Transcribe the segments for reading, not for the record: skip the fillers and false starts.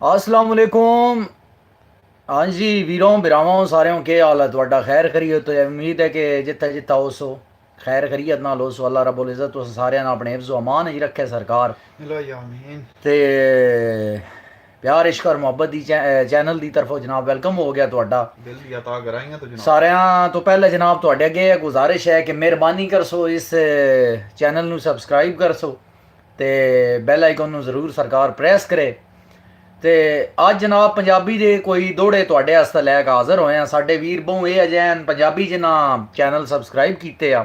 अस्सलाम वालेकुम। हाँ जी वीरों बिरावां सारेओं के हाल है तुहाडा? खैर खरीयत तो उम्मीद है कि जिथे जिथा हो सो खैर खरीयत नाल हो सो। अल्लाह रब्बुल इज़्ज़त तुस सारेआं नूं अपने हिफ्ज़ व अमान च रखे सरकार। आमीन। ते प्यार इश्क और मुहब्बत दी चैनल दी तरफों जनाब वेलकम हो गया तुहाडा दिल दी अता कराइयां तो जनाब। सारिਆਂ ਤੋਂ ਪਹਿਲੇ ਜਨਾਬ ਤੁਹਾਡੇ ਅੱਗੇ ਇਹ ਗੁਜ਼ਾਰਿਸ਼ ਹੈ ਕਿ ਮਿਹਰਬਾਨੀ ਕਰਸੋ ਇਸ ਚੈਨਲ ਨੂੰ ਸਬਸਕ੍ਰਾਈਬ ਕਰਸੋ ਤੇ ਬੈਲ ਆਈਕਨ ਨੂੰ ਜ਼ਰੂਰ ਸਰਕਾਰ ਪ੍ਰੈਸ ਕਰੇ। ਤੇ ਅੱਜ ਜਨਾਬ ਪੰਜਾਬੀ ਦੇ ਕੋਈ ਦੋੜੇ ਤੁਹਾਡੇ ਵਾਸਤੇ ਲੈ ਕੇ ਹਾਜ਼ਰ ਹੋਏ ਆ। ਸਾਡੇ ਵੀਰ ਬਹੁ ਇਹ ਅਜੈਨ ਪੰਜਾਬੀ ਜਿਨ੍ਹਾਂ ਚੈਨਲ ਸਬਸਕ੍ਰਾਈਬ ਕੀਤੇ ਆ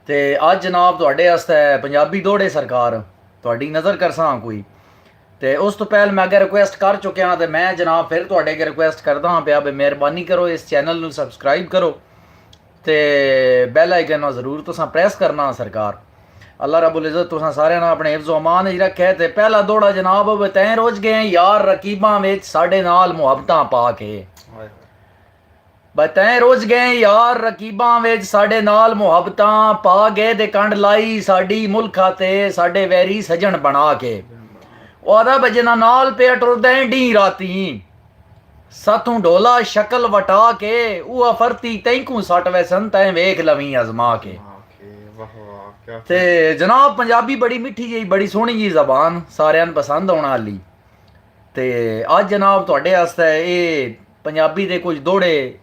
ਤੇ ਅੱਜ ਜਨਾਬ ਤੁਹਾਡੇ ਵਾਸਤੇ ਪੰਜਾਬੀ ਦੋੜੇ ਸਰਕਾਰ ਤੁਹਾਡੀ ਨਜ਼ਰ ਕਰਸਾਂ ਕੋਈ। ਤੇ ਉਸ ਤੋਂ ਪਹਿਲ ਮੈਂ ਅੱਗੇ ਰਿਕੁਐਸਟ ਕਰ ਚੁੱਕਿਆ ਤੇ ਮੈਂ ਜਨਾਬ ਫਿਰ ਤੁਹਾਡੇ ਅੱਗੇ ਰਿਕੁਐਸਟ ਕਰਦਾ ਹਾਂ ਪਿਆ ਵੀ ਮਿਹਰਬਾਨੀ ਕਰੋ ਇਸ ਚੈਨਲ ਨੂੰ ਸਬਸਕ੍ਰਾਈਬ ਕਰੋ ਤੇ ਬੈਲ ਆਈਕਨ ਨੂੰ ਜ਼ਰੂਰ ਤੁਸੀਂ ਪ੍ਰੈਸ ਕਰਨਾ ਸਰਕਾਰ। अल्लाह रब्बुल इज़्ज़त तुसां सारिਆਂ ਨੂੰ ਆਪਣੇ ਹਿਫਜ਼ ਅਮਾਨ ਵਿੱਚ ਰੱਖੇ। ਤੇ ਪਹਿਲਾ ਦੋੜਾ ਜਨਾਬ ਬਤੈਂ ਰੋਜ਼ ਗਏ ਯਾਰ ਰਕੀਬਾਂ ਵਿੱਚ ਸਾਡੇ ਨਾਲ ਮੁਹੱਬਤਾਂ ਪਾ ਕੇ। ਬਤੈਂ ਰੋਜ਼ ਗਏ ਯਾਰ ਰਕੀਬਾਂ ਵਿੱਚ ਸਾਡੇ ਨਾਲ ਮੁਹੱਬਤਾਂ ਪਾ ਗਏ ਤੇ ਕੰਡ ਲਾਈ ਸਾਡੀ ਮੁਲਕਾਂ ਤੇ ਸਾਡੇ ਵੈਰੀ ਸਜਣ ਬਣਾ ਕੇ। ਉਹਦਾ ਬਜਨਾ ਨਾਲ ਪਿਆ ਟੁਰਦੇ ਢੀ ਰਾਤੀ ਸਾਥੋਂ ਢੋਲਾ ਸ਼ਕਲ ਵਟਾ ਕੇ ਉਹ ਫਰਤੀ ਤੈਂਕੂ ਸੱਟ ਵੈਸਨ ਤੈਂ ਵੇਖ ਲਵੀਂ ਅਜ਼ਮਾ ਕੇ। ਤੇ ਜਨਾਬ ਪੰਜਾਬੀ ਬੜੀ ਮਿੱਠੀ ਜਿਹੀ ਬੜੀ ਸੋਹਣੀ ਜਿਹੀ ਜ਼ਬਾਨ ਸਾਰਿਆਂ ਨੂੰ ਪਸੰਦ ਆਉਣ ਵਾਲੀ। ਤੇ ਅੱਜ ਜਨਾਬ ਤੁਹਾਡੇ ਵਾਸਤੇ ਇਹ ਪੰਜਾਬੀ ਦੇ ਕੁਝ ਦੋੜੇ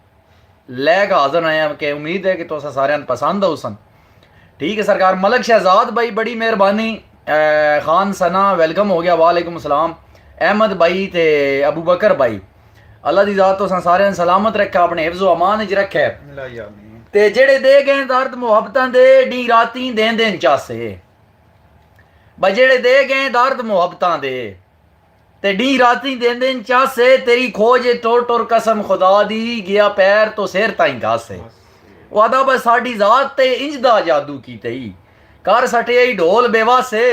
ਲੈ ਕੇ ਹਾਜ਼ਰ ਆਏ ਹਾਂ ਕਿ ਉਮੀਦ ਹੈ ਕਿ ਤੁਸੀਂ ਸਾਰਿਆਂ ਨੂੰ ਪਸੰਦ ਆਉ ਸਨ। ठीक है सरकार। मलक शहजाद भाई बड़ी मेहरबानी। खान सना वेलकम हो गया। वालेकुम सलाम। अहमद भाई ते अबू बकर भाई अल्लाह दी ज़ात तुसां सारिआं नूं सलामत रखे अपने हिफ्ज़ व अमान च रखे। ते जेड़े दे गए दर्द मुहब्बतां दे डी राती दें दें चासे भाई जेड़े दे गए दर्द मुहब्बतां दे ते डी राती दें दें चासे तेरी खोज टुर टुर कसम खुदा दी गया पैर तो सिर ताईं घासे। वादा बस साड़ी जात ते इंज दा जादू कीते ही कर सटे ढोल बेवासे।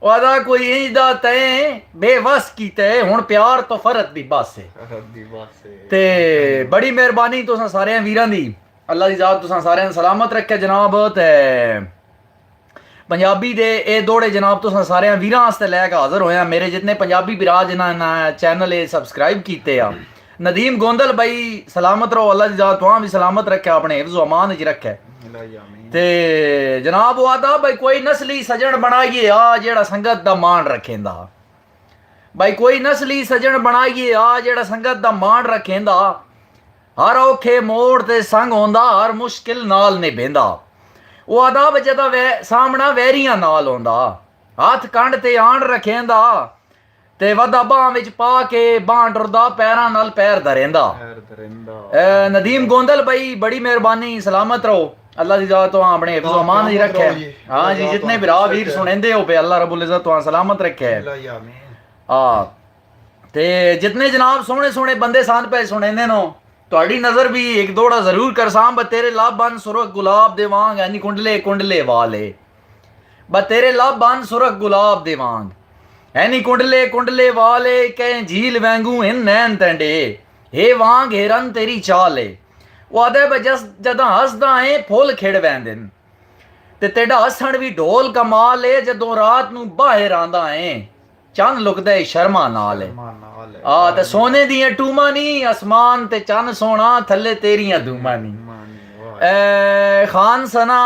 वादा कोई इंज दा तैं बेवस कीते हुण प्यार तो फरत दी बासे। ते बड़ी मेहरबानी तुसां सारे वीरां दी। अल्लाह दी ज़ात तुसां सारे सलामत रखे जनाब। ते पंजाबी दे ए दौड़े जनाब तुसां सारे वीरां वास्ते लैके हाज़र होया। मेरे जितने पंजाबी भरा जिन्हां चैनल सब्सक्राइब कीते आ नदीम गोंदल भाई सलामत रहो। अल्लाह दी ज़ात तुहां भी सलामत रखे अपने हिफ्ज़ व अमान च रखे। ते जनाब वादा भाई कोई नस्ली सजन बनाइए आ जेड़ा संगत दा मान रखेंदा। भाई कोई नस्ली सजन बनाइए आ जेड़ा संगत दा मान रखेंदा। हर औखे मोड़ ते संग होंदा हर मुश्किल नाल निभेंदा। वो आदा जदा सामना वैरियां नाल होंदा हाथ कंड ते आण रखेंदा ते वदा बाह विच पा के बाह टुरदा पैरां नाल पैर धरेंदा। नदीम गोंदल भाई बड़ी मेहरबानी सलामत रहो। अल्लाह दी ज़ात तुहां अपने हिफ्ज़ व अमान च रखे। हाँ जी जितने भरा वीर सुनेंदे हो पे अल्लाह रब्बुल इज़्ज़त तुहां सलामत रखे। हाँ ते जितने जनाब सोहने सोहने बंदे सन पे सुनेंदे नो तुहाडी नज़र भी एक दौड़ा जरूर करसां। ब तेरे लब बन सुरख गुलाब दे वांग यानी कुंडले कुंडले वाले। ब तेरे लब बन सुरख गुलाब दे वांग हैनी कुंडले कुंडले वाले कह झील वैंगू इन नैन तंडे हे वांग हेरन तेरी चाले। वादे बजस जदा हसदा है फुल खिड़ वैंदे ते तेरा हसन भी ढोल कमाल है जदों रात नूं बाहर आंदा है चंद लुकदा है शर्मा नाल। आ ते सोने दियां टूमा नी आसमान ते चंद सोना थल्ले तेरियां धूमा नी। खान सना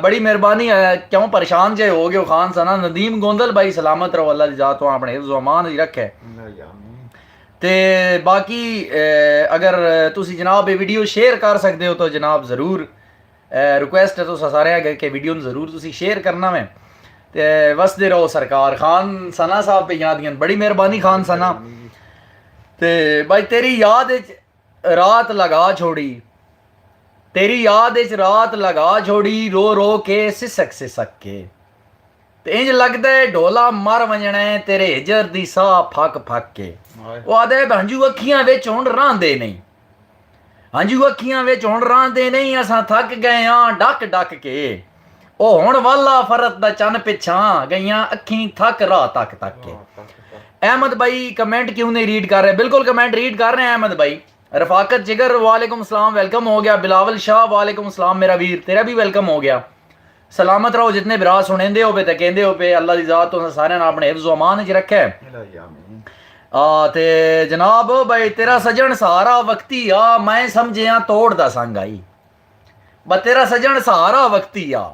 बड़ी मेहरबानी। क्यों परेशान जे हो गए खान सना। नदीम गोंदल भाई सलामत रहो। अल्लाह दी ज़ात तुहां अपने हिफ्ज़ व अमान च रखे। ते बाकी अगर तुसी जनाब ये वीडियो शेयर कर सकते हो तो जनाब ज़रूर रिक्वेस्ट है तुसां सारे अगर के वीडियो ज़रूर तुसी शेयर करना में ते वसदे रहो सरकार। खान सना साहब पे याद दियां बड़ी मेहरबानी खान सना। ते भाई तेरी याद रात लगा छोड़ी तेरी याद रात लगा छोड़ी रो रो के सिसक सिसक के ते इंज लगदा है ढोला मर वंजणा है तेरे हिजर दी साह फक फक के। वो आदे हंजू अखियां विच हुण रांदे नहीं हंजू अखियां विच हुण रांदे नहीं असां थक गए हां डक डक के। ओ हुण वाला फरत दा चन पिछां गईयां अखीं थक राह तक तक के। अहमद भाई कमेंट क्यों नहीं रीड कर रहे? बिल्कुल कमेंट रीड कर रहे हैं अहमद भाई। रफाकत जिगर वालेकुम सलाम वेलकम हो गया। बिलावल शाह वालेकुम सलाम मेरा वीर तेरा भी वेलकम हो गया। सलामत रहो जितने बिरा सुनेंदे हो पे ते कहंदे हो पे अल्लाह दी ज़ात तुहां सारिआं नूं अपने हिफ्ज़ व अमान च रखे। ਤੇ ਜਨਾਬ ਬਈ ਤੇਰਾ ਸਜਣ ਸਹਾਰਾ ਵਕਤੀ ਆ ਮੈਂ ਸਮਝਿਆ ਤੋੜ ਦਾ ਸੰਗ ਆਈ ਤੇਰਾ ਸਜਣ ਸਹਾਰਾ ਵਕਤੀ ਆ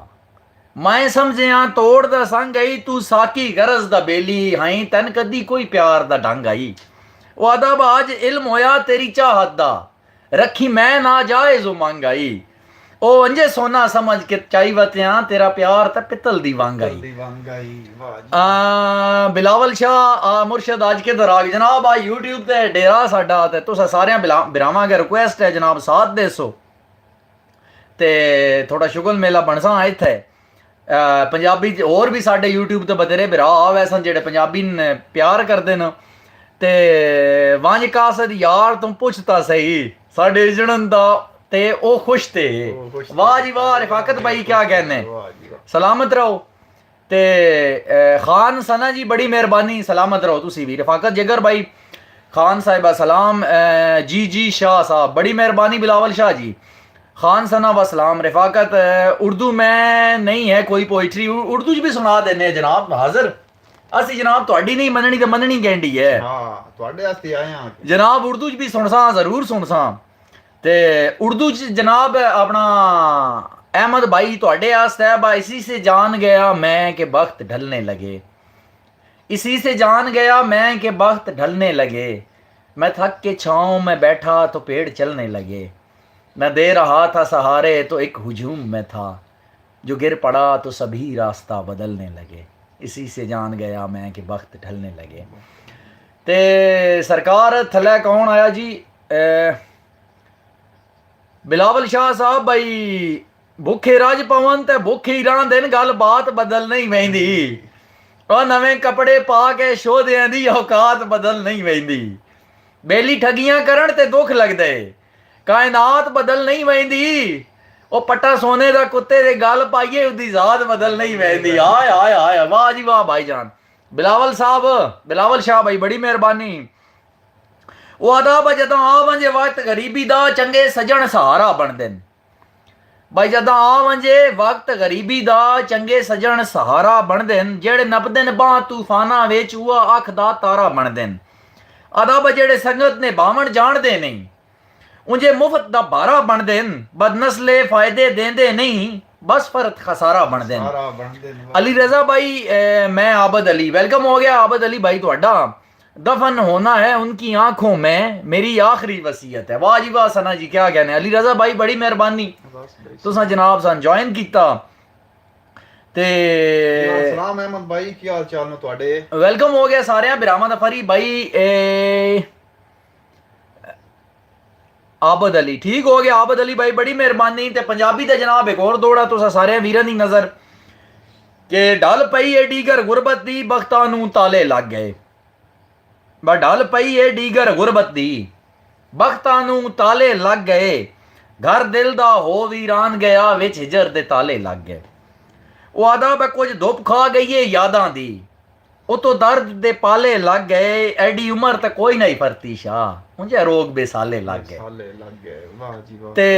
ਮੈਂ ਸਮਝਿਆ ਤੋੜ ਦਾ ਸੰਗ ਆਈ ਤੂੰ ਸਾਕੀ ਗਰਜ਼ ਦਾ ਬੇਲੀ ਹਾਈ ਤਨ ਕਦੀ ਕੋਈ ਪਿਆਰ ਦਾ ਢੰਗ ਆਈ ਉਹ ਅਦਬ ਅੱਜ ਇਲਮ ਹੋਇਆ ਤੇਰੀ ਚਾਹਤ ਦਾ ਰੱਖੀ ਮੈਂ ਨਾ ਜਾਇਜ਼ ਮੰਗ ਆਈ ਉਹ ਅੰਜੇ ਸੋਨਾ ਸਮਝ ਕੇ ਚਾਈ ਵਤਿਆਂ ਤੇਰਾ ਪਿਆਰ ਤਾਂ ਪਿੱਤਲ ਦੀ ਵਾਂਗ ਆਈ ਬਿਲਾਵਲ ਸ਼ਾਹ ਮੁਰਸ਼ਦ ਅੱਜ ਕੇ ਦਰਾਗ ਜਨਾਬ ਆ YouTube ਤੇ ਡੇਰਾ ਸਾਡਾ ਤੇ ਤੁਸੀਂ ਸਾਰਿਆਂ ਬਿਰਾਵਾਂਗੇ ਰਿਕੁਐਸਟ ਹੈ ਜਨਾਬ ਸਾਥ ਦੇਸੋ ਤੇ ਥੋੜਾ ਸ਼ੁਗਲ ਮੇਲਾ ਬਣਸਾ ਇੱਥੇ ਪੰਜਾਬੀ ਹੋਰ ਵੀ ਸਾਡੇ YouTube ਤੇ ਬਥੇਰੇ ਬਿਰਾ ਆਵੇ ਸਨ ਜਿਹੜੇ ਪੰਜਾਬੀ ਨੇ ਪਿਆਰ ਕਰਦੇ ਨੇ ਤੇ ਵਾਂਝ ਕਾਸਦ ਯਾਰ ਤੂੰ ਪੁੱਛਤਾ ਸਹੀ ਸਾਡੇ ਜਣਨ ਦਾ ਤੇ ਉਹ ਖੁਸ਼ ਤੇ ਵਾਹ ਜੀ ਵਾਹ ਰਿਫਾਕਤ ਭਾਈ ਕਿਆ कहने ਸਲਾਮਤ ਰਹੋ ਤੇ ਖਾਨ ਸਨਾ ਜੀ ਬੜੀ ਮਿਹਰਬਾਨੀ ਸਲਾਮਤ ਰਹੋ ਤੁਸੀਂ ਵੀ ਰਿਫਾਕਤ ਜਗਰ ਭਾਈ ਖਾਨ ਸਾਹਿਬਾ ਸਲਾਮ जी शाह साहब बड़ी मेहरबानी बिलावल शाह जी खान सना व सलाम रिफाकत उर्दू में नहीं है कोई पोइट्री उर्दू च भी सुना देने जनाब हाजिर ਅਸੀਂ ਜਨਾਬ ਤੁਹਾਡੀ ਨਹੀਂ ਮੰਨਣੀ ਤੇ ਮੰਨਣੀ ਕਹਿੰਦੀ ਹੈ ਹਾਂ ਤੁਹਾਡੇ ਵਾਸਤੇ ਆਏ ਹਾਂ ਜਨਾਬ ਉਰਦੂ ਚ ਵੀ ਸੁਣਸਾਂ ਜ਼ਰੂਰ ਸੁਣਸਾਂ ਤੇ ਉਰਦੂ ਚ ਜਨਾਬ ਆਪਣਾ अहमद भाई ਤੁਹਾਡੇ ਵਾਸਤੇ बा इसी से जान गया मैं कि वक्त ढलने लगे इसी से जान गया मैं कि वक्त ढलने लगे मैं थक के छाँव में बैठा तो पेड़ चलने लगे मैं दे रहा था सहारे तो एक हुजूम में था जो गिर पड़ा तो सभी रास्ता बदलने लगे इसी से जान गया मैं कि वक्त ढलने लगे ते सरकार थले कौन आया जी बिलावल शाह साहब भाई भुखे राज पवन ते भुखे ही रां दिन गल बात बदल नहीं वहिंदी और नवे कपड़े पा के शोधियां दी औकात बदल नहीं वहिंदी बेली ठगियां करन ते दुख लगदे कायनात बदल नहीं वहिंदी ਉਹ ਪੱਟਾ ਸੋਨੇ ਦਾ ਕੁੱਤੇ ਦੇ ਗੱਲ ਪਾਈਏ ਉਹਦੀ ਜ਼ਾਤ ਬਦਲ ਨਹੀਂ ਵੈਂਦੀ ਆਏ ਆਏ ਆਏ ਵਾਹ ਜੀ ਵਾਹ ਭਾਈਜਾਨ ਬਿਲਾਵਲ ਸਾਹਿਬ ਬਿਲਾਵਲ ਸ਼ਾਹ ਭਾਈ ਬੜੀ ਮਿਹਰਬਾਨੀ ਉਹ ਆਦਾ ਜਦੋਂ ਆ ਵੰਜੇ ਵਕਤ ਗਰੀਬੀ ਦਾ ਚੰਗੇ ਸਜਣ ਸਹਾਰਾ ਬਣਦੇ ਨੇ ਭਾਈ ਜਦੋਂ ਆ ਵੰਜੇ ਵਕਤ ਗਰੀਬੀ ਦਾ ਚੰਗੇ ਸਜਣ ਸਹਾਰਾ ਬਣਦੇ ਨੇ ਜਿਹੜੇ ਨੱਪਦੇ ਨੇ ਬਾਹ ਤੂਫਾਨਾਂ ਵਿੱਚ ਉਹ ਅੱਖ ਦਾ ਤਾਰਾ ਬਣਦੇ ਨੇ ਆਦਾ ਜਿਹੜੇ ਸੰਗਤ ਨੇ ਬਾਵਣ ਜਾਣਦੇ ਨਹੀਂ उंजे मुफ्त दा बारा बन देन बदनस्ले फायदे देंदे नहीं बस फर्क खसारा बन देन अली रजा भाई मैं आबद अली वेलकम हो गया आबद अली भाई ਤੁਹਾਡਾ दफन होना है उनकी आंखों में मेरी आखिरी वसीयत है वाह जी वाह सना जी क्या कहने अली रजा भाई बड़ी मेहरबानी तुसा जनाब सन ज्वाइन कीता ते सलाम अहमद भाई ਕੀ ਹਾਲ ਚਾਲ ਨੇ ਤੁਹਾਡੇ वेलकम हो गया सारे बिरामा दा फरी भाई आबद अली ठीक हो गया आबद अली भाई बड़ी मेहरबानी ते पंजाबी ते जनाब एक और दौड़ा तुसा सारे वीरां दी नजर के ढल पई ए डीगर गुरबत दी बख्तां नूं ताले लग गए बा ढल पई ए डीगर गुरबत दी बख्तां नूं ताले लग गए घर दिल दा हो वीरान गया विच हिजर दे ताले लग गए ओ आदा बा कुछ धुप खा गई है यादां दी ओ तो दर्द दे पाले लग गए एडी उम्र तक कोई नहीं फरती शाह मुझे रोग बेसाले लग गए वाह जी वाह ते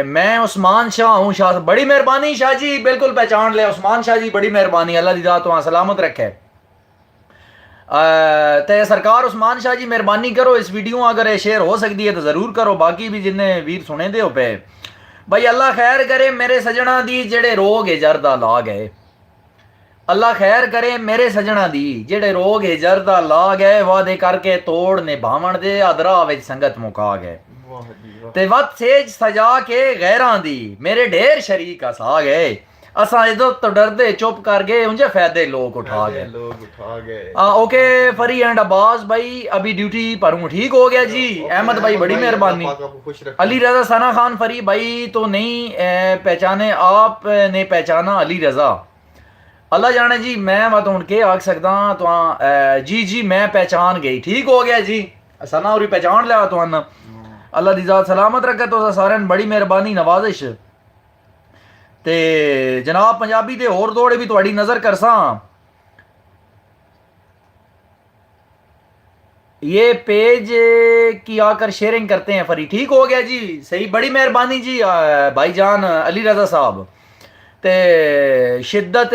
मैं उस्मान शाह हूँ शाह बड़ी मेहरबानी शाह जी बिल्कुल पहचान ले उस्मान शाह जी बड़ी मेहरबानी अल्लाह दी जात वहाँ सलामत रखे ते सरकार उस्मान शाह जी मेहरबानी करो इस वीडियो अगर शेयर हो सकती है तो ज़रूर करो बाकी भी जिन्हें वीर सुने दे पे भाई अल्लाह खैर करे मेरे सजना दी जेड़े रोग है जरदा ला गए अल्लाह खैर करे मेरे सजना दी जेड़े रोग हिजर दा ला गए वादे करके तोड़ निभावण दे अदरा विच संगत मुका गए ते वत सेज सजा के गैरां दी मेरे ढेर शरीक हसा गए असा इज्जत तो डरदे चुप कर गए उनके फायदे लोग उठा गए ओके फरी एंड अब्बास भाई अभी ड्यूटी पर हूँ ठीक हो गया जी अहमद भाई बड़ी मेहरबानी अली रजा सना खान फरी भाई तो नहीं पहचाने आपने पहचाना अली रजा अल्लाह जाने जी मैं बात हूँ के आख सकता तो जी मैं पहचान गई ठीक हो गया जी सना और पहचान लिया तो अल्लाह दी जात सलामत रखे तो सारे बड़ी मेहरबानी नवाजिश ते जनाब पंजाबी दे होर दौड़े भी थोड़ी नज़र करसा ये पेज की आकर शेयरिंग करते हैं फरी ठीक हो गया जी सही बड़ी मेहरबानी जी भाईजान अली रजा साहब ते शिद्दत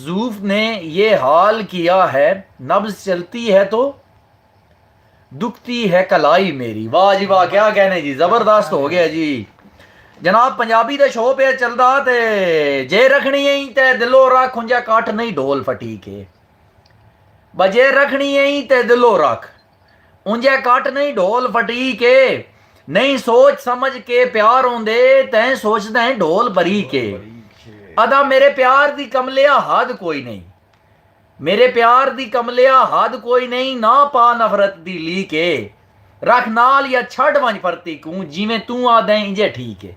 ज़ूफ़ ने ये हाल किया है नब्ज़ चलती है तो दुखती है कलाई मेरी। वाह जी वाह, क्या कहने जी, जबरदस्त हो गया जी। जनाब पंजाबी दे शो पे चलदा ते जे रखनी है ते दिलो रख हुंजा काठ नहीं ढोल फटी के, बजे रखनी है ते दिलो रख उंजे काठ नहीं ढोल फटी के, नहीं सोच समझ के प्यार होंदे तैं सोचदा है ढोल भरी के। अदा मेरे प्यार दी कमलिया हद कोई नहीं, मेरे प्यार दी कमलिया हद कोई नहीं, ना पा नफरत दी ली के, रख नाल या छड़ वंज फरती कूं, जिवें तू आ दें इंजे ठीक है।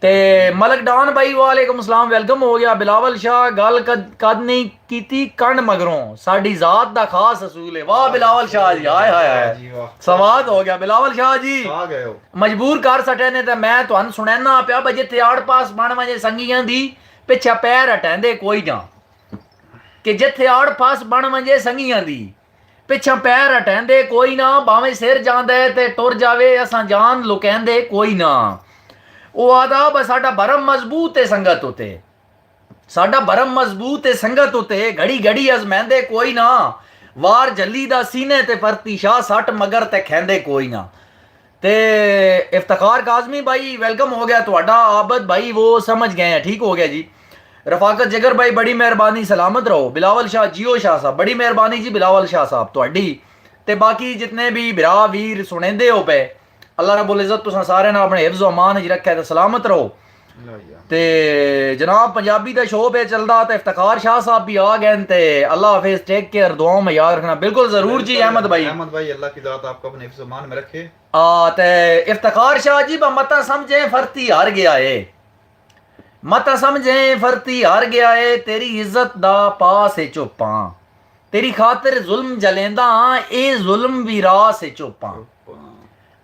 ते मलक डान भाई वालेकुम सलाम, वेलकम हो गया। बिलावल शाह गल कद नहीं कीती कंड मगरों, साडी जात दा खास असूल है। वाह बिलावल शाह जी, हाय हाय हाय, सवाद हो गया बिलावल शाह जी, आ गए हो मजबूर कर सटे ने। ते मैं तुहानू सुनैना पिया बजे तियाड़ पास बण वजे संगियां दी पिछा पैर हटांदे कोई ना, कि जिथे आड़ पास बण वजे संगियां दी पिछा पैर हटांदे कोई ना, भावें सिर जांदा ते टुर जावे असां जान लुकैंदे कोई ना। ਉਹ ਆਦਾ ਬਸ ਸਾਡਾ ਭਰਮ ਮਜ਼ਬੂਤ ਹੈ ਸੰਗਤ ਉਤੇ, ਸਾਡਾ ਭਰਮ ਮਜ਼ਬੂਤ ਹੈ ਸੰਗਤ ਉਤੇ, ਘੜੀ ਘੜੀ ਅਜ਼ਮੈਂਦੇ ਕੋਈ ਨਾ, ਵਾਰ ਜੱਲੀ ਦਾ ਸੀਨੇ ਤੇ ਫਰਤੀ ਸ਼ਾਹ ਸੱਟ ਮਗਰ ਤੇ ਖੈਂਦੇ ਕੋਈ ਨਾ। ਤੇ ਇਫਤਖਾਰ ਕਾਜ਼ਮੀ ਭਾਈ ਵੈਲਕਮ ਹੋ ਗਿਆ ਤੁਹਾਡਾ, ਆਬਦ ਭਾਈ ਉਹ ਸਮਝ ਗਏ हैं, ठीक हो गया जी। रफाकत जगर भाई बड़ी मेहरबानी, सलामत रहो। बिलावल शाह जियो शाह साहब बड़ी मेहरबानी जी, बिलावल शाह साहब ਤੁਹਾਡੀ ਤੇ ਬਾਕੀ जितने भी भरा वीर सुनेंदे हो पे, अल्लाह रब्बुल इज़्ज़त तुसां सारे ने अपने हिफ्ज़ अमान च रखे ते सलामत रहो। ते जनाब पंजाबी दा शो पे चलदा ते इफ्तिखार शाह साहब भी आ गए ते अल्लाह हाफिज़, टेक केयर, दुआओं में याद रखना। बिल्कुल जरूर जी अहमद भाई, अल्लाह की ज़ात आपको अपने हिफ्ज़ अमान में रखे। ते इफ्तिखार शाह जी मता समझे फरती हार गया है, मत समझे फरती हार गया है, तेरी इज्जत दा पास है चुप्पा, तेरी खातिर जुल्म जलेंदा ए जुल्म भी राह से चुप्पा,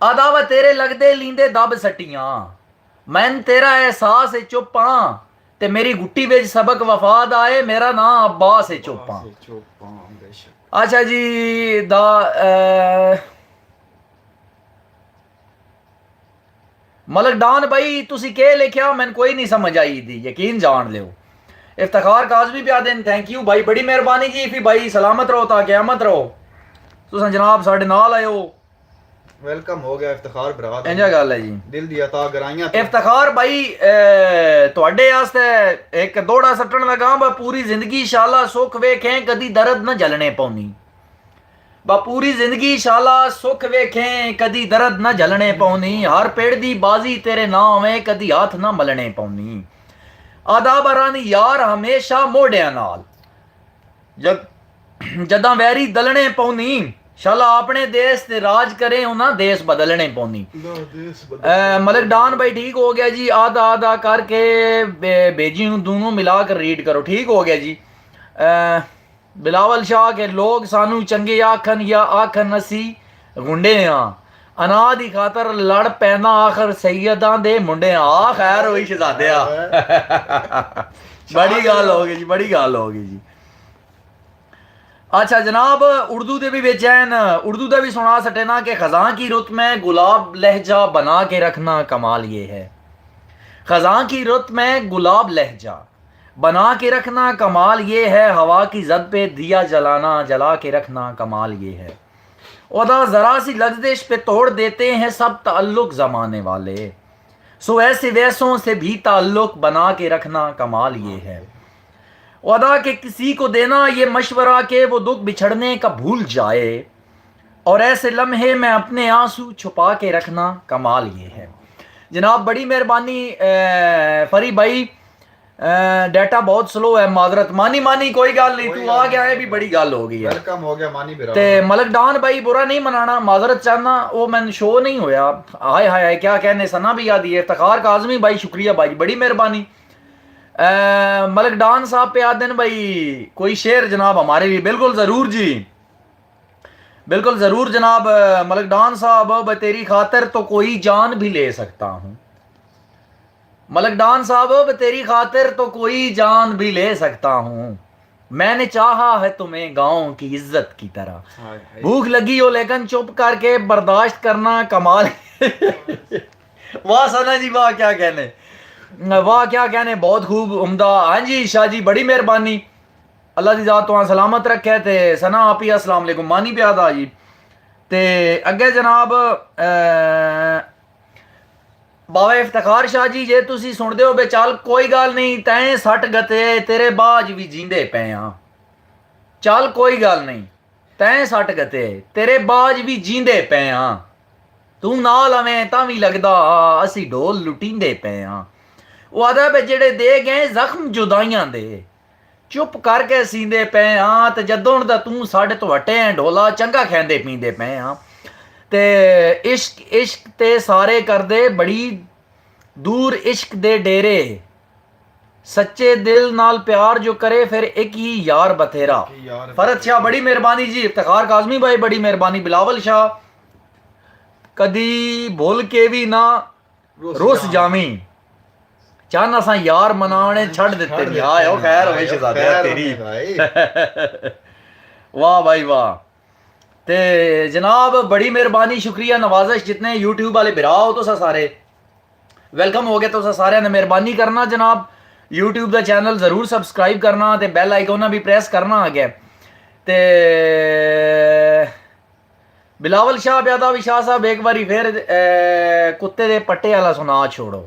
अदावा तेरे लगदे लींदे दब सटियां, मैन तेरा एहसास है चुप्पा, ते मेरी गुट्टी विच सबक वफाद आए, मेरा नाम अब्बास है चुप्पा। अच्छा जी दा मलक डान भाई तुसी के लिखिया मैंने कोई नहीं समझ आई दी, यकीन जान लियो। इफ्तिखार काज़मी भी आदे थैंक यू भाई, बड़ी मेहरबानी जी। फिर भाई सलामत रहो ता क़यामत रहो, तुसां जनाब साडे नाल आए हो, वेलकम हो गया इफ्तिखार भरा। इंजा गल है जी, दिल दी अता गराइयां इफ्तिखार भाई ਤੁਹਾਡੇ ਵਾਸਤੇ ਇੱਕ ਦੋੜਾ ਸੱਟਣ ਲਗਾ ਬਾ, पूरी जिंदगी इंशाअल्लाह सुख वेखें कदी दर्द न झलने पौनी, बा पूरी जिंदगी इंशाअल्लाह सुख वेखें कदी दर्द न झलने पौनी, हर पेड़ दी बाजी तेरे ना होवे कदी हाथ न मलने पौनी, आदाबरानी यार हमेशा मोढ़िया नाल जदां वैरी दलने पौनी, शाला अपने देश ते राज करे उन्हां देश बदलने पौनी। मलिक डान भाई ठीक हो गया जी, आधा आधा करके भेजी हूँ, दोनों मिलाकर रीड करो, ठीक हो गया जी। बिलावल शाह के लोग सानू चंगे आखन या आखन असी गुंडे हाँ, अना दी खातर लड़ पैना आखिर सैयदां दे मुंडे आ, खैर होई शहजादे आ। बड़ी गल हो गई जी, बड़ी गल हो गई जी। अच्छा जनाब उर्दू दे भी बेचैन, उर्दू का भी सुना सटे ना कि ख़ज़ां की रुत में गुलाब लहजा बना के रखना कमाल ये है, ख़ज़ां की रुत में गुलाब लहजा बना के रखना कमाल ये है, हवा की जद पे दिया जलाना जला के रखना कमाल ये है, उदा ज़रा सी लग्ज़िश पे तोड़ देते हैं सब ताल्लुक़ ज़माने वाले, सो ऐसे वैसों से भी ताल्लुक़ बना के रखना कमाल ये है, अदा के किसी को देना ये मशवरा के वो दुख बिछड़ने का भूल जाए, और ऐसे लम्हे में अपने आंसू छुपा के रखना कमाल ये है। जनाब बड़ी मेहरबानी फरी भाई, डाटा बहुत स्लो है, माजरत मानी मानी कोई गल नहीं, तू आ गया है भी बड़ी गल हो गई है। वेलकम हो गया मानी बिरा। ते मलक डान भाई बुरा नहीं मनाना, माजरत चाहना वो मैंने शो नहीं होया, हाय हाय हाय क्या कहने, सना भी याद है। इफ्तिखार काज़मी भाई शुक्रिया भाई, बड़ी मेहरबानी। मलक डान साहब पे आदन भाई कोई शेर जनाब हमारे लिए, बिल्कुल ज़रूर जी, बिल्कुल ज़रूर जनाब। मलक डान साहब तेरी खातिर तो कोई जान भी ले सकता हूँ, मलक डान साहब तेरी खातिर तो कोई जान भी ले सकता हूँ, मैंने चाहा है तुम्हें गाँव की इज्जत की तरह, भूख लगी हो लेकिन चुप करके बर्दाश्त करना कमाल। वाह सना जी वाह क्या कहने, वाह क्या कहने, बहुत खूब उम्दा। हाँ जी शाह जी बड़ी मेहरबानी, अल्लाह की ज़ात तुहां सलामत रखे। ते सना आप ही अस्सलाम वालेकुम मानी प्यादा जी। ਤੇ ਅੱਗੇ ਜਨਾਬ ਬਾਬਾ ਇਫਤਖਾਰ ਸ਼ਾਹ ਜੀ, ਜੇ ਤੁਸੀਂ ਸੁਣਦੇ ਹੋ ਬੇ ਚੱਲ ਕੋਈ ਗੱਲ ਨਹੀਂ, ਤੈਂ ਸੱਟ ਗਤੇ ਤੇਰੇ ਬਾਜ ਵੀ ਜੀਂਦੇ ਪਏ ਆ, ਚੱਲ ਕੋਈ ਗੱਲ ਨਹੀਂ, ਤੈਂ ਸੱਟ ਗਤੇ ਤੇਰੇ ਬਾਜ ਵੀ ਜੀਂਦੇ ਪਏ ਆ, ਤੂੰ ਨਾਲ ਆਵੇਂ ਤਾਂ ਵੀ ਲੱਗਦਾ ਅਸੀਂ ਢੋਲ ਲੁਟੀਂਦੇ ਪਏ ਆ। ਉਹ ਆਦਾ ਬੇ ਜਿਹੜੇ ਦੇ ਗਏ ਜ਼ਖਮ ਜੁਦਾਈਆਂ ਦੇ, ਚੁੱਪ ਕਰਕੇ ਸੀਂਦੇ ਪਏ ਆ, ਤੇ ਜਦੋਂ ਦਾ ਤੂੰ ਸਾਡੇ ਤੋਂ ਹਟੇ ਢੋਲਾ ਚੰਗਾ ਖਾਂਦੇ ਪੀਂਦੇ ਪਏ ਆ। ਤੇ ਇਸ਼ਕ ਇਸ਼ਕ ਤੇ ਸਾਰੇ ਕਰਦੇ ਬੜੀ ਦੂਰ ਇਸ਼ਕ ਦੇ ਡੇਰੇ, ਸੱਚੇ ਦਿਲ ਨਾਲ ਪਿਆਰ ਜੋ करे फिर एक ही यार बथेरा। फरत शाह बड़ी मेहरबानी जी, इफ्तिखार काजमी भाई बड़ी मेहरबानी, बिलावल शाह कदी भूल के भी ना रुस जावी, चन असा यार मनाने छड़ दिते नहीं आयो, खैर होवे शहजादे तेरी वाह भाई वाह। ते जनाब बड़ी मेहरबानी, शुक्रिया, नवाजिश, जितने यूट्यूब वाले बिरा हो तो सारे वेलकम हो गए, तो सारे ने मेहरबानी करना जनाब यूट्यूब का चैनल जरूर सबसक्राइब करना, ते बैल आइकन भी प्रेस करना आ गया। ते बिलावल शाह प्यादा भी शाह साहब एक बारी फिर कुत्ते दे पट्टे वाला सुना छोड़ो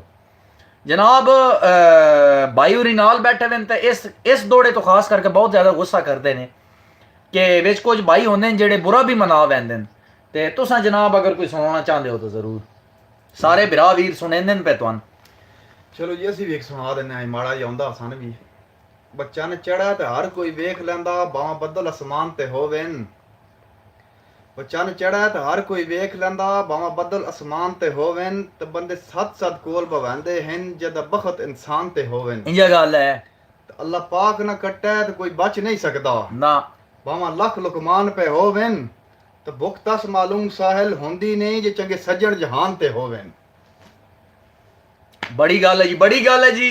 जनाब। भाई उरी नाल बैठे हुए ते इस दौड़े तो खास करके बहुत ज़्यादा गुस्सा करते हैं कि विच कुछ भाई होंगे जेड़े बुरा भी मना वैंदे, ते तुसां जनाब अगर कोई सुनाना चाहते हो तो जरूर सारे बिरा वीर सुनेंदे पे तुहानू। चलो जी ਅਸੀਂ ਵੀ ਇੱਕ ਸੁਣਾ ਦਿੰਦੇ ਆਂ, ਮਾੜਾ ਜਿਹਾ ਆਉਂਦਾ ਸਨ ਵੀ। ਬੱਚਾ ਨੇ ਚੜਾ ਤੇ ਹਰ ਕੋਈ ਵੇਖ ਲੈਂਦਾ, ਬਾਹਾਂ ਬੱਦਲ ਅਸਮਾਨ ਤੇ ਹੋਵੇਨ। ਬੱਚਾ ਨੇ ਚੜਾ ਤੇ ਹਰ ਕੋਈ ਵੇਖ ਲੈਂਦਾ, ਬਾਹਾਂ ਬੱਦਲ ਅਸਮਾਨ ਤੇ ਹੋਵੇਨ, ਤੇ ਬੰਦੇ ਸੱਤ ਕੋਲ ਭਵੰਦੇ ਹਨ ਜਦ ਬਖਤ ਇਨਸਾਨ ਤੇ ਹੋਵੇਨ। ਇੰਜਾ ਗੱਲ ਹੈ, ਤੇ ਅੱਲਾ ਪਾਕ ਨਾ ਕੱਟੇ ਤੇ ਕੋਈ ਬਚ ਨਹੀਂ ਸਕਦਾ ਨਾ, ਬਾਹਾਂ ਲੱਖ ਲੁਕਮਾਨ ਪੇ ਹੋਵੇਨ, ਤੇ ਭੁੱਖ ਤਸ ਮਾਲੂਮ ਸਾਹਿਲ ਹੁੰਦੀ ਨਹੀਂ ਜੇ ਚੰਗੇ ਸੱਜਣ ਜਹਾਨ ਤੇ ਹੋਵੇਨ। बड़ी गल है जी, बड़ी गल है जी।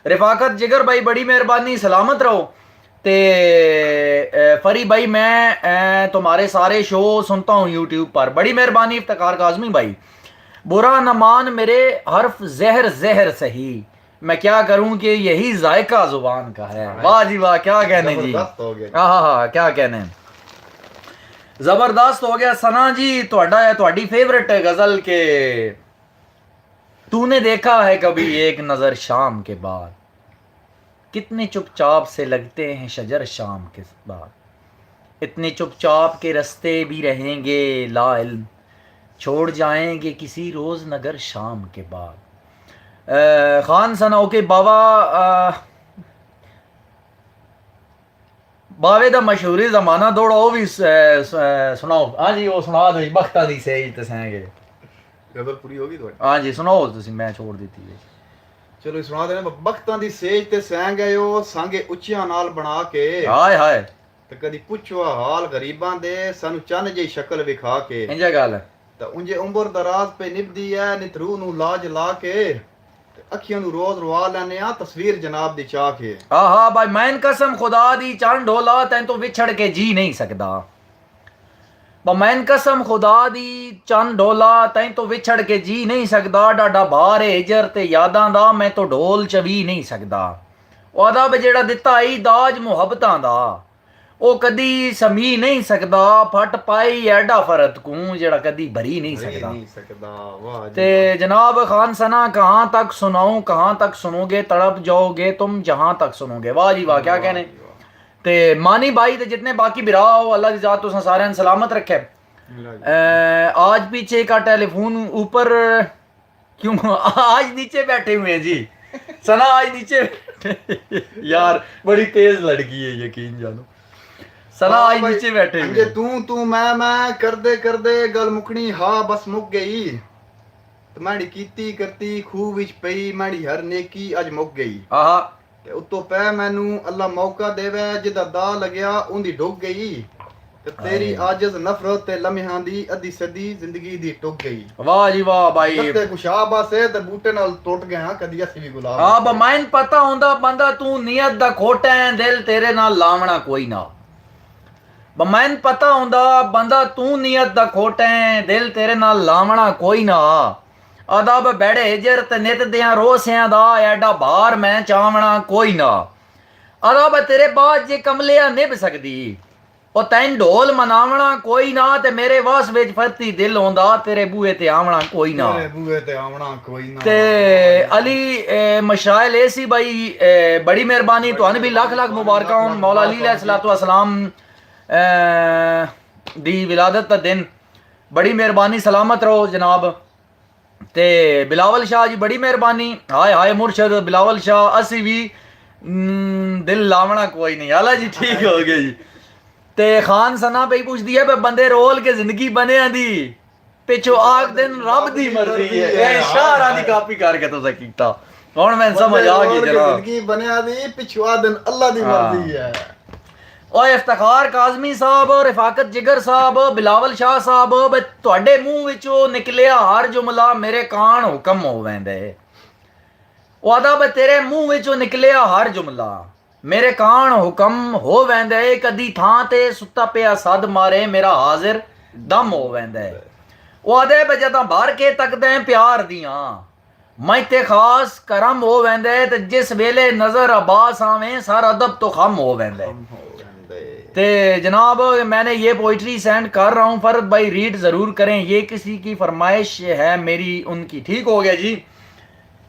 रिफाकत जिगर भाई बड़ी मेहरबानी, सलामत रहो। ते फरी भाई मैं तुम्हारे सारे शो सुनता हूँ यूट्यूब पर, बड़ी मेहरबानी इफ्तिखार काज़मी भाई। बुरा न मान मेरे हर्फ जहर जहर सही, मैं क्या करूँ कि यही जायका जुबान का है। वाह जी वाह, क्या कहने जी, हाँ हाँ क्या कहने, जबरदस्त हो गया। सना जी ਤੁਹਾਡੀ फेवरेट गजल के तूने देखा है कभी एक नजर शाम के बाद, कितने चुपचाप से लगते हैं शजर शाम के बाद, इतने चुपचाप के रास्ते भी रहेंगे ला इल्म, छोड़ जाएंगे किसी रोज नगर शाम के बाद। खान सना ओके बाबा बावे दा मशहूरी जमाना दौड़ा वो भी सुनाओ। हाँ जी वो सुना दो, बख्ता दी सेज ते सहेंगे ਗਜ਼ਲ ਪੂਰੀ ਹੋ ਗਈ ਤੁਹਾਡੀ? हाँ जी सुनाओ तुसी, मैं छोड़ दी है। ਚਲੋ ਸੁਣਾ ਦੇਣਾ। ਬਖਤਾਂ ਦੀ ਸੇਜ ਤੇ ਸਹਿ ਗਏ ਉਹ ਸੰਗੇ ਉੱਚੀਆਂ ਨਾਲ ਬਣਾ ਕੇ, हाय हाय ਤੇ ਕਦੀ ਪੁੱਛੋ ਹਾਲ ਗਰੀਬਾਂ ਦੇ ਸਾਨੂੰ ਚੰਨ ਜਿਹੀ ਸ਼ਕਲ ਵਿਖਾ ਕੇ, इंजा गल है। ਤਾਂ ਉਂਝੇ ਉਮਰ ਦਰਾਜ਼ ਪੇ ਨਿਭਦੀ ਐ ਨਿਤਰੂ ਨੂੰ ਲਾਜ ਲਾ ਕੇ, ਤੇ ਅੱਖੀਆਂ ਨੂੰ ਰੋਜ਼ ਰਵਾ ਲੈਨੇ ਆ ਤਸਵੀਰ ਜਨਾਬ ਦੀ ਚਾਹ ਕੇ। आहा भाई मैन कसम खुदा दी चंद ढोला तैन तो विछड़ के जी नहीं सकदा, मैन कसम खुदा दी चंद ढोला तैन तो विछड़ के जी नहीं सकदा, डाडा भार हिजर ते यादां दा मैं तो ढोल चवी नहीं सकदा। ओदा बे जेड़ा दिता आई दाज मुहब्बतां दा ओ कदी समी नहीं सकदा, फट पाई एडा फरत को जेड़ा कदी भरी नहीं सकदा। वाह ते जनाब खान सना कहाँ तक सुनाऊं, कहाँ तक सुनोगे, तड़प जाओगे तुम जहाँ तक सुनोगे। वाह जी वाह, क्या कहने। ते मानी भाई ते जितने बाकी बिरा हो अल्लाह दी जात तुसां सारे सलामत रखे। आज पीछे का टेलीफोन ऊपर क्यों, आज नीचे बैठे हुए हैं जी। सना आज नीचे यार बड़ी तेज लड़की है, यकीन जानो। सना आज नीचे बैठे हुए हैं। तू मैं करदे करदे गल मुकनी हा बस मुक गई, ते मैडी कीती करती खूह विच पई मैडी हर नेकी अज मुक गई। आहा ਤੇ ਉਤੋਂ ਪੈ ਮੈਨੂੰ ਅੱਲਾ ਮੌਕਾ ਦੇਵੇ ਜਿਹਦਾ ਦਾ ਲੱਗਿਆ ਉਹਦੀ ਡੁੱਬ ਗਈ, ਤੇ ਤੇਰੀ ਆਜਜ਼ ਨਫ਼ਰਤ ਤੇ ਲਮਹਿਆਂ ਦੀ ਅੱਧੀ ਸਦੀ ਜ਼ਿੰਦਗੀ ਦੀ ਟੁੱਕ ਗਈ। ਵਾਹ ਜੀ ਵਾਹ ਭਾਈ, ਤੇ ਖੁਸ਼ਾਬਾਸ ਹੈ ਤੇ ਬੂਟੇ ਨਾਲ ਟੁੱਟ ਗਏ ਹਾਂ ਕਦੀ ਅਸੀਂ ਵੀ ਗੁਲਾਬ। ਹਾਂ ਬਾ ਮੈਨ ਪਤਾ ਹੁੰਦਾ ਬੰਦਾ ਤੂੰ ਨੀਅਤ ਦਾ ਖੋਟਾ ਹੈ, ਦਿਲ ਤੇਰੇ ਨਾਲ ਲਾਵਣਾ ਕੋਈ ਨਾ। ਬਾ ਮੈਨ ਪਤਾ ਹੁੰਦਾ ਬੰਦਾ ਤੂੰ ਨੀਅਤ ਦਾ ਖੋਟਾ ਹੈ, ਦਿਲ ਤੇਰੇ ਨਾਲ ਲਾਵਣਾ ਕੋਈ ਨਾ। अदब बैड़े हिजर ते नित दियां रोसियां दा एडा भार मैं चावना कोई ना। अदब तेरे बाद जे कमलिया निभ सकदी, ਉਹ ਤੈਨ ਢੋਲ ਮਨਾਵਣਾ ਕੋਈ ਨਾ ਤੇ ਮੇਰੇ ਵਾਸ ਵਿੱਚ ਫਰਤੀ ਦਿਲ ਹੁੰਦਾ ਤੇਰੇ ਬੂਹੇ ਤੇ ਆਵਣਾ ਕੋਈ ਨਾ ਤੇਰੇ ਬੂਹੇ ਤੇ ਆਵਣਾ ਕੋਈ ਨਾ ਤੇ ਅਲੀ ਮਸ਼ਾਇਲ ਐਸੀ ਭਾਈ ਬੜੀ ਮਿਹਰਬਾਨੀ ਤੁਹਾਨੂੰ ਵੀ ਲੱਖ ਲੱਖ ਮੁਬਾਰਕਾਂ ਹੋਣ ਮੌਲਾ ਅਲੀ ਅਲੈਹਿਸਸਲਾਤੁ ਵਸਲਾਮ ਦੀ ਵਿਲਾਦਤ ਦਾ ਦਿਨ ਬੜੀ ਮਿਹਰਬਾਨੀ ਸਲਾਮਤ ਰਹੋ ਜਨਾਬ ਤੇ ਬਿਲਾਵਲ ਸ਼ਾਹ ਜੀ ਬੜੀ ਮਿਹਰਬਾਨੀ ਹਾਏ ਹਾਏ ਮੁਰਸ਼ਦ ਬਿਲਾਵਲ ਸ਼ਾਹ ਅਸੀਂ ਵੀ ਦਿਲ ਲਾਵਣਾ ਕੋਈ ਨਹੀਂ ਆਲਾ ਜੀ ਠੀਕ ਹੋ ਗਿਆ ਜੀ ਤੇ ਖਾਨ ਸਨਾ ਪਈ ਪੁੱਛਦੀ ਹੈ ਬੰਦੇ ਰੋਲ ਕੇ ਜ਼ਿੰਦਗੀ ਬਣਿਆ ਦੀ ਪਿੱਛੋਂ ਆਖ ਦਿਨ ਰੱਬ ਦੀ ਮਰਜ਼ੀ ਹੈ ਇਹ ਸ਼ਾਹਰਾਂ ਦੀ ਕਾਪੀ ਕਰਕੇ ਤੁਸੀਂ ਕੀਤਾ ਹੁਣ ਮੈਨੂੰ ਸਮਝ ਆ ਗਈ ਜਨਾਬ ਜ਼ਿੰਦਗੀ ਬਣਿਆ ਦੀ ਪਿਛਵਾ ਦਿਨ ਅੱਲਾ ਦੀ ਮਰਜ਼ੀ ਹੈ ਓਏ ਇਫਤਖਾਰ ਕਾਜ਼ਮੀ ਸਾਹਿਬ ਰਿਫਾਕਤ ਜਿਗਰ ਸਾਹਿਬ ਬਿਲਾਵਲ ਸ਼ਾਹ ਸਾਹਿਬ ਤੁਹਾਡੇ ਮੂੰਹ ਵਿੱਚੋਂ ਨਿਕਲਿਆ ਹਰ ਜੁਮਲਾ ਮੇਰੇ ਕਾਨ ਹੁਕਮ ਹੋ ਵੈਂਦੇ ਉਹ ਆਦਾ ਬਈ ਤੇਰੇ ਮੂੰਹ ਵਿੱਚੋਂ ਨਿਕਲਿਆ ਹਰ ਜੁਮਲਾ ਮੇਰੇ ਕਾਨ ਹੁਕਮ ਹੋ ਵੈਂਦੇ ਕਦੀ ਥਾਂ ਤੇ ਸੁੱਤਾ ਪਿਆ ਸੱਦ ਮਾਰੇ ਮੇਰਾ ਹਾਜ਼ਰ ਦਮ ਹੋ ਵੈਂਦਾ ਉਹ ਆਦੇ ਬਈ ਜਦੋਂ ਭਰ ਕੇ ਤੱਕਦੇ ਪਿਆਰ ਦੀਆਂ ਮੈਂ ਤੇ ਖਾਸ ਕਰਮ ਹੋ ਵੈਂਦੇ ਤੇ ਜਿਸ ਵੇਲੇ ਨਜ਼ਰ ਅਬਾਸ ਆਵੇਂ ਸਾਰਾ ਅਦਬ तो खम हो वैंदे ते जनाब मैंने ये पोइट्री सेंड कर रहा हूँ फरद भाई रीड ज़रूर करें ये किसी की फरमाइश है मेरी उनकी ठीक हो गया जी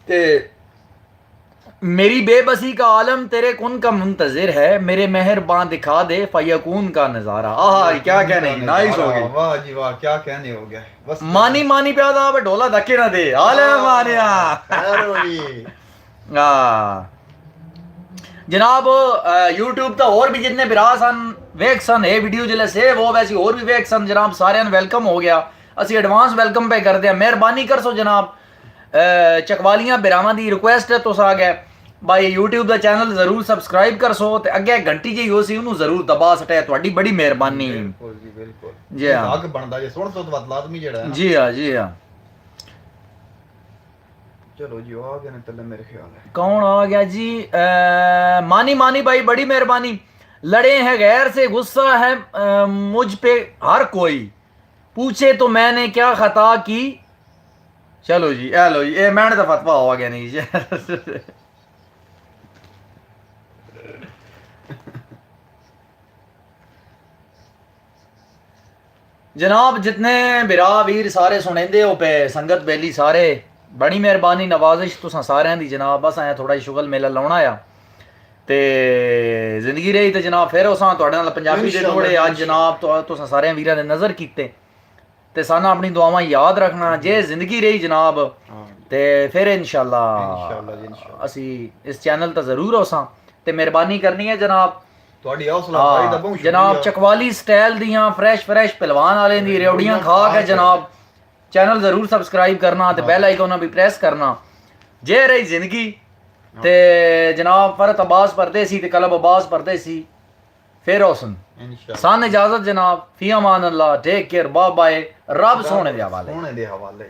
ते मेरी बेबसी का आलम तेरे कुन का मुंतज़िर है मेरे मेहरबान दिखा दे फयकून का नज़ारा आहा क्या कहने नाइस हो गई वाह जी वाह क्या कहने हो गया बस मानी मानी प्यादा अब ढोला धक्के ना दे आले मानिया खैर हो जी जनाब YouTube तो और भी जितने बिरा सन वेख सन ये वीडियो जिले सेव हो वैसी और भी वेख सन जनाब सारे वेलकम हो गया असी एडवांस वेलकम पे कर दिया मेहरबानी कर सो जनाब चकवालियां बिरावां दी रिक्वेस्ट है तुस आ गए भाई YouTube दा चैनल जरूर सब्सक्राइब कर सो ते अगे घंटी जी हो सी उन्होंने जरूर दबा सटे ਤੁਹਾਡੀ बड़ी मेहरबानी बिल्कुल जी बिल्कुल जी हाँ आग बनदा जे सुन सो तो बात लाजमी जेड़ा है जी हाँ जी हाँ चलो जी आ गए ने तले मेरे ख्याल है कौन आ गया जी मानी मानी भाई बड़ी मेहरबानी लड़े हैं गैर से गुस्सा है मुझ पे हर कोई पूछे तो मैंने क्या खता की चलो जी हेलो जी ये मैंने तो फतवा हो गया नहीं जी जनाब जितने बिरा वीर सारे सुनेंदे हो पे संगत बेली सारे बड़ी मेहरबानी नवाजिश तुसां सारिਆਂ ਦੀ जनाब बस आया थोड़ा शुगल मेला लाउना आ ਤੇ ਜ਼ਿੰਦਗੀ ਰਹੀ ਤੇ ਜਨਾਬ ਫਿਰ ਉਸਾਂ ਤੁਹਾਡੇ ਨਾਲ ਪੰਜਾਬੀ ਦੇ ਥੋੜੇ ਅੱਜ ਜਨਾਬ ਤੁਸਾਂ ਸਾਰਿਆਂ ਵੀਰਾਂ ਨੇ ਨਜ਼ਰ ਕੀਤੇ ਤੇ ਸਾਨੂੰ ਆਪਣੀ ਦੁਆਵਾਂ ਯਾਦ ਰੱਖਣਾ ਜੇ ਜ਼ਿੰਦਗੀ ਰਹੀ ਜਨਾਬ ਤੇ ਫਿਰ ਇਨਸ਼ਾਅੱਲਾ ਜੀ ਇਨਸ਼ਾਅੱਲਾ ਅਸੀਂ ਇਸ ਚੈਨਲ ਤੇ ਜ਼ਰੂਰ ਹੋਸਾਂ ਤੇ ਮਿਹਰਬਾਨੀ ਕਰਨੀ ਹੈ ਜਨਾਬ ਤੁਹਾਡੀ ਹੌਸਲਾ ਅਫਜ਼ਾਈ ਦਾ ਬਹੁਤ ਸ਼ੁਕਰੀਆ ਜਨਾਬ ਚਕਵਾਲੀ ਸਟਾਈਲ ਦੀਆਂ ਫਰੈਸ਼ ਪਹਿਲਵਾਨ ਵਾਲੇ ਦੀ ਰੇਵੜੀਆਂ ਖਾ ਕੇ ਜਨਾਬ ਚੈਨਲ ਜ਼ਰੂਰ ਸਬਸਕ੍ਰਾਈਬ ਕਰਨਾ ਤੇ ਬੈਲ ਆਈਕਨ ਵੀ ਪ੍ਰੈਸ ਕਰਨਾ ਜੇ ਰਹੀ ਜ਼ਿੰਦਗੀ ਤੇ ਜਨਾਬ ਫਰਤ ਅਬਾਸ ਪਰਦੇ ਸੀ ਤੇ ਕਲਬ ਅਬਾਸ ਪਰਦੇ ਸੀ ਫਿਰ ਹੁਸਨ ਇਨਸ਼ਾਅੱਲਾ ਸਾਨ ਇਜਾਜ਼ਤ ਜਨਾਬ ਫੀ ਅਮਾਨ ਅੱਲਾ ਟੇਕ ਕੇਅਰ ਬਾਏ ਰੱਬ ਸੋਹਣੇ ਦੇ ਹਵਾਲੇ ਸੋਹਣੇ ਦੇ ਹਵਾਲੇ